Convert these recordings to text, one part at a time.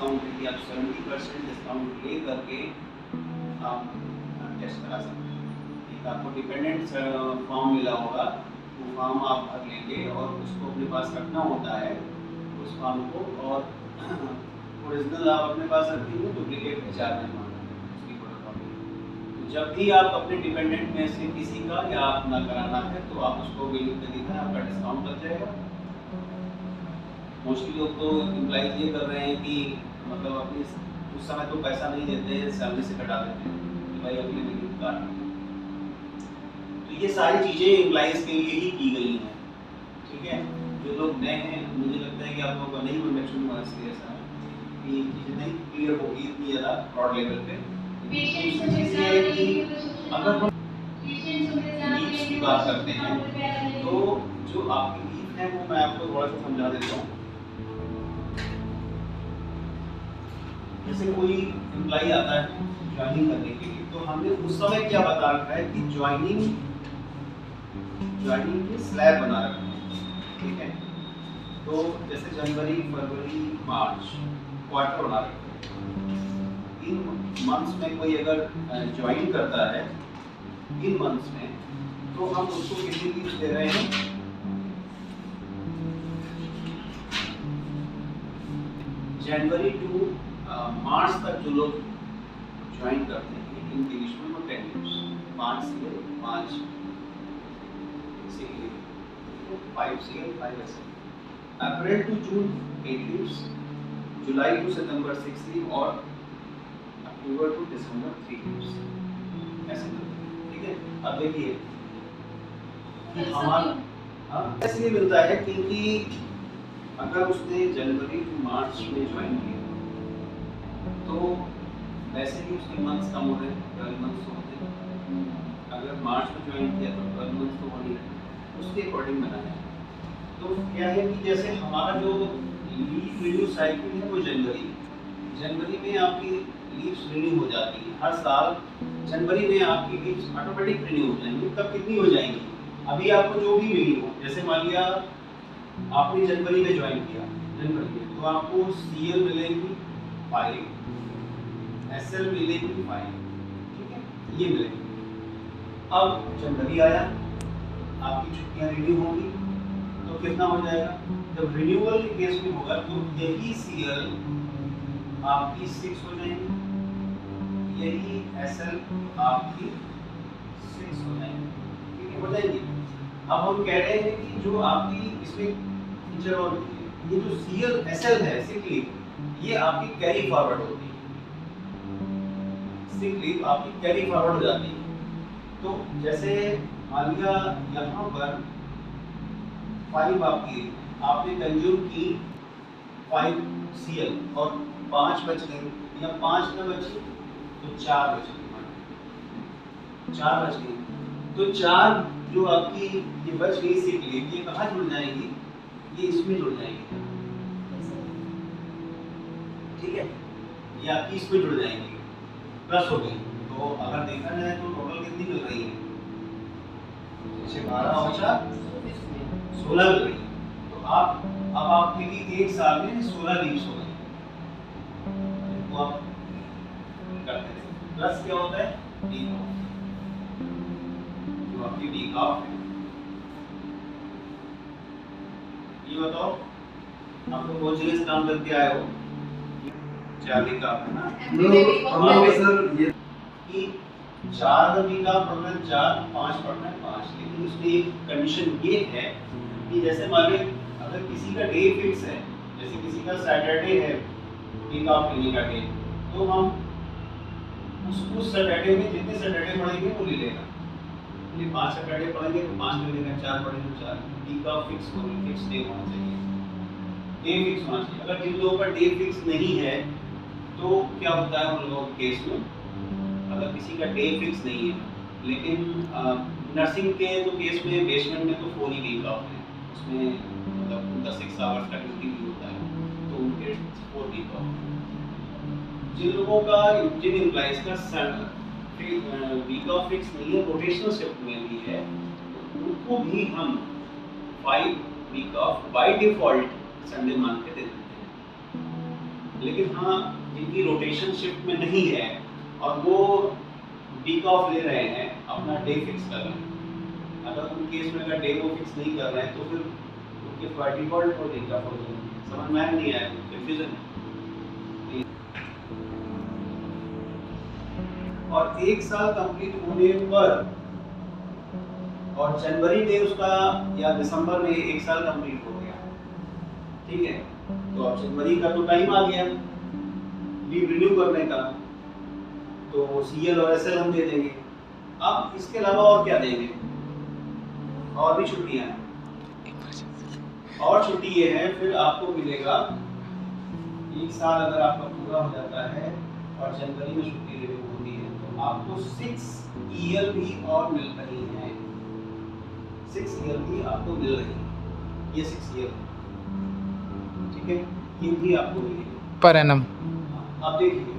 Discount है कि आप 70% डिस्काउंट ले करके आप टेस्ट करा सकते हैं। एक आपको डिपेंडेंट फॉर्म मिला होगा, वो फॉर्म आप भर लेंगे और उसको अपने पास रखना होता है उस फॉर्म को, और ओरिजिनल आप अपने पास रखेंगे, डुप्लीकेट HR में मांगेंगे उसकी फोटोकॉपी। तो जब भी आप अपने डिपेंडेंट में से किसी का या अपना कराना है तो आप उसको बिल पे दिखाएं, आपका डिस्काउंट लग जाएगा। मोस्टली लोग तो एम्प्लॉइज ये कर रहे हैं कि मतलब अपनी उस समय तो पैसा नहीं देते हैं, सैलरी से कटा देते हैं कि भाई अगले महीने का। तो ये सारी चीज़ें एम्प्लॉइज के लिए ही की गई हैं, ठीक है। जो लोग नए हैं, मुझे लगता है कि आप लोगों का नहीं प्रोडक्शन हुआ इसलिए ऐसा है कि चीज़ें नहीं क्लियर होगी इतनी ज़्यादा ब्रॉड लेवल पे। दूसरी चीज़ ये है कि अगर हम लीव्स की बात करते हैं तो जो आपकी लीव है वो मैं आपको थोड़ा सा समझा देता हूँ। जैसे कोई एम्प्लॉई आता है ज्वाइनिंग करने के लिए, तो हमने उस समय क्या बता रखा है कि ज्वाइनिंग की स्लैब बना रखा है, ठीक है। तो जैसे जनवरी, फरवरी, मार्च क्वार्टर बना रखा है। इन मंथ्स में कोई अगर ज्वाइन करता है इन मंथ्स में, तो हम उसको कितनी लीव्स दे रहे हैं, जनवरी टू मार्च तक जो लोग ज्वाइन करते हैं इन डिविजन में 10 लीव्स, 5 CL 5 CL, 5 CL 5 ऐसे। April to June 8 leaves, July to सितंबर 6 लीव और अक्टूबर टू दिसंबर 3 लीव्स ऐसे, ठीक है। अब देखिए हमारा इसलिए मिलता है क्योंकि अगर उसने जनवरी टू मार्च में ज्वाइन किया तो वैसे ही उसके मंथ्स कम हो रहे हैं, 12 मंथ्स होते हैं। अगर मार्च में ज्वाइन किया तो 12 मंथ्स तो हो नहीं रहे, उसके अकॉर्डिंग बनाया है। तो क्या है कि जैसे हमारा जो लीव रिन्यू साइकिल है वो जनवरी में आपकी लीव्स रिन्यू हो जाती है। हर साल जनवरी में आपकी लीव्स ऑटोमेटिक रिन्यू हो जाएंगी। तब कितनी हो जाएंगी, अभी आपको जो भी मिली हो, जैसे मान लिया आपने जनवरी में ज्वाइन किया, जनवरी में तो आपको CL मिलेगी 5, SL मिलेगी 5, ठीक है, ये मिलेगी। अब जनवरी आया, आपकी छुट्टियां रिन्यू होंगी तो कितना हो जाएगा, जब रिन्यूअल के केस में होगा तो यही CL आपकी 6 हो जाएंगी, यही SL आपकी 6 हो जाएंगी, ठीक है, हो जाएंगी। अब हम कह रहे हैं कि जो आपकी इसमें फीचर और ये जो CL SL है सिक लीव, ये आपकी कैरी फॉरवर्ड होती है, सिक लीव आपकी कैरी फॉरवर्ड हो जाती है। तो जैसे मान लिया यहाँ पर 5 आपने कंज्यूम की 5 CL और 5 बच गई, या 5 न बची तो 4 बच गई, 4 बच गई, तो 4 जो आपकी ये बच गई सिक लीव, ये कहाँ जुड़ जाएगी, ये इसमें जुड़ जाएगी, ठीक है, ये आपकी इसमें जुड़ जाएंगी, प्लस हो गई। तो अगर देखा जाए तो टोटल कितनी मिल रही है, 12 और 4 16 मिल रही है। तो आप अब आपके लिए एक साल में 16 लीव्स हो गई, तो आप करते हैं। प्लस क्या होता है, वीक ऑफ, जो आपकी वीक ऑफ है। ये बताओ आप लोग रोज रोज काम करके आए हो, 4 वीक ऑफ है ना, सर ये कि 4 वीक ऑफ पढ़ना है, 4 5 पढ़ना है 5, लेकिन उसमें एक कंडीशन ये है कि जैसे मान लीजिए अगर किसी का डे फिक्स है, जैसे किसी का सैटरडे है वीक ऑफ लेने का डे, तो हम उस सैटरडे में जितने सैटरडे पढ़ेंगे वो ले लेगा। ये 5 सैटरडे पढ़ेंगे तो 5 ले लेगा, 4 पढ़ेंगे तो 4। वीक ऑफ फिक्स डे होना चाहिए, डे फिक्स होना चाहिए। अगर जिन लोगों का डे फिक्स नहीं है तो क्या होता है उन लोगों के केस में, अगर किसी का डे फिक्स नहीं है, लेकिन नर्सिंग के तो केस में बेसमेंट में तो 4 ही वीक ऑफ है, उसमें मतलब उनका 6 आवर्स का ड्यूटी भी होता है, तो उनके 4 वीक ऑफ। जिन लोगों का, जिन एम्प्लॉइज का वीक ऑफ फिक्स नहीं है, रोटेशनल शिफ्ट में भी है, तो उनको भी हम 5 week off by default Sunday मान के दे देते हैं। लेकिन हाँ जिनकी रोटेशन शिफ्ट में नहीं है और वो वीक ऑफ ले रहे हैं, अपना डे फिक्स कर रहे हैं, अगर उन केस में अगर डे को फिक्स नहीं कर रहे हैं तो फिर उनके बाय डिफॉल्ट हो जाएगा फॉर समझ में नहीं आया, कंफ्यूजन है। और 1 साल कंप्लीट होने पर और जनवरी में उसका या दिसंबर में 1 साल कंप्लीट हो गया, ठीक है, तो अब जनवरी का तो टाइम आ गया लीव रिन्यू करने का, तो सीएल और एसएल हम दे देंगे। अब इसके अलावा और क्या देंगे, और भी छुट्टियां हैं, और छुट्टी ये है फिर आपको मिलेगा 1 साल अगर आपका पूरा हो जाता है और जनवरी में छुट्टी रिन्यू होती है तो आपको 6 ईएल भी और मिल रही है, 6 ईएल भी आपको मिल रही है, ये 6 ईएल, ठीक है, ये भी आपको मिलेगी पर एनम। अब देखिए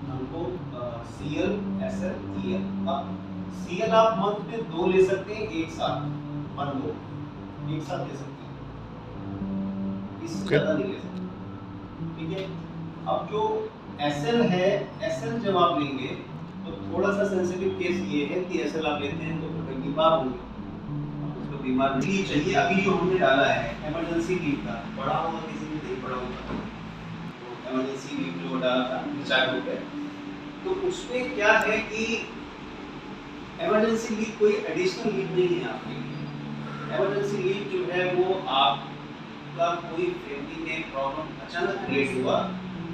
हमको सीएल एसएल ईएल, अब सीएल आप मंथ में 2 ले सकते हैं, एक साथ 1 2 एक साथ ले सकते हैं, इससे ज्यादा नहीं ले सकते, ठीक है। अब जो एसएल है, एसएल जब आप लेंगे तो थोड़ा सा सेंसिटिव केस ये है कि एसएल आप लेते हैं तो फिर बीमार होंगे, तो बीमार नहीं चाहिए। अभी जो हमने डाला है इमरजेंसी लीव का, बड़ा होगा किसी ने नहीं पड़ा होगा, तो इमरजेंसी लीव जो डाला था 4 रुपए, तो उसमें क्या है कि इमरजेंसी लीव कोई एडिशनल लीव नहीं है आपके लिए। इमरजेंसी लीव जो है वो आपका कोई फैमिली में प्रॉब्लम अचानक क्रिएट हुआ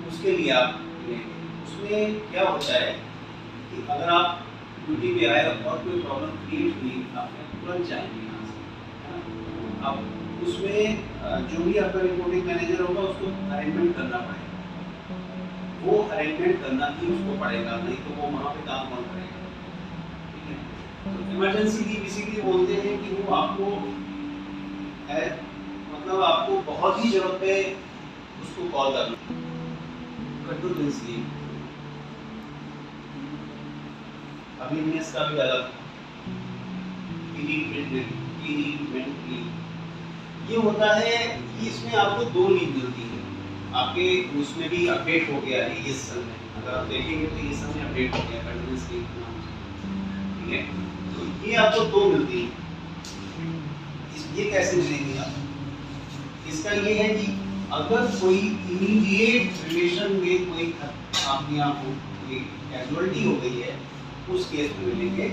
उसके लिए आप लेंगे। उसमें क्या होता है कि अगर आप ड्यूटी पे आए और कोई प्रॉब्लम क्रिएट हुई, आपने तुरंत जाएंगे यहाँ से, है ना। अब उसमें जो भी आपका रिपोर्टिंग मैनेजर होगा उसको अरेंजमेंट करना पड़ेगा, वो अरेंजमेंट करना ही उसको पड़ेगा, नहीं तो वो वहाँ पे काम कौन करेगा, ठीक है। तो इमरजेंसी लीव इसीलिए बोलते हैं कि वो आपको मतलब आपको बहुत ही जरूरत है उसको कॉल करना, कंटिन्यूअस लीव। अभी मिस का भी डाला इरीमेंट लीव, ये होता है कि इसमें आपको 2 लीव मिलती है, आपके उसमें भी अपडेट हो गया है ये साल में, अगर आप देखेंगे तो ये साल में अपडेट हो गया कंटिन्यूअस लीव, ठीक है। तो ये आपको 2 मिलती है, ये कैसे मिलेंगी आपको, इसका ये है कि अगर कोई इमीडिएट रिलेशन में कोई आपके यहाँ कोई कैजुअलिटी हो गई है उस केस में मिलेंगे,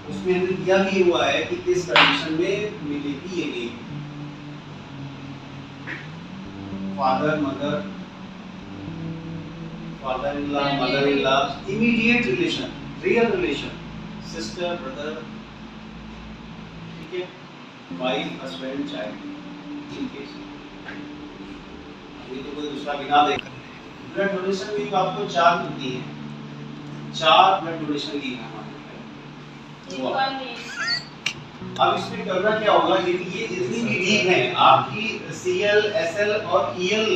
उसमें हमने दिया भी हुआ है कि किस कंडीशन में मिलेगी ये leave. Father in law, mother in law, immediate relation, real relation, sister brother, ठीक है, wife husband child, in case तो कोई दूसरा बिना देख। ब्लड डोनेशन लीव आपको 4 मिलती है, 4 ब्लड डोनेशन लीव है हमारे। अब इसमें करना क्या होगा, ये जितनी भी लीव है आपकी सीएल एसएल और ईएल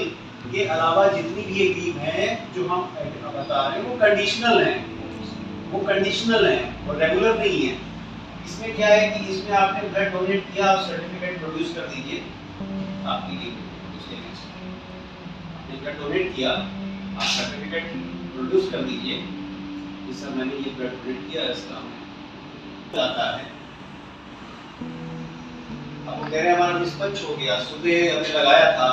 के अलावा जितनी भी ये लीव है जो हम बता रहे हैं वो कंडीशनल है, वो कंडीशनल है और रेगुलर नहीं है। इसमें क्या है कि इसमें आपने ब्लड डोनेट किया, आप सर्टिफिकेट प्रोड्यूस कर दीजिए, आपकी लीव ब्लड डोनेट किया, आप सर्टिफिकेट प्रोड्यूस कर दीजिए, इस समय मैंने ये ब्लड डोनेट किया, इसका जाता है। अब कह रहे हमारा डिस्पैच हो गया, सुबह हमने लगाया था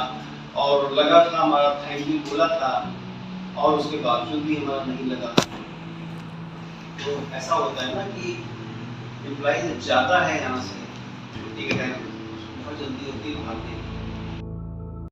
और लगा था, हमारा थैंक यू बोला था और उसके बावजूद भी हमारा नहीं लगा। तो ऐसा होता है ना कि एम्प्लॉय जाता है यहाँ से छुट्टी के टाइम, बहुत जल्दी होती है भागने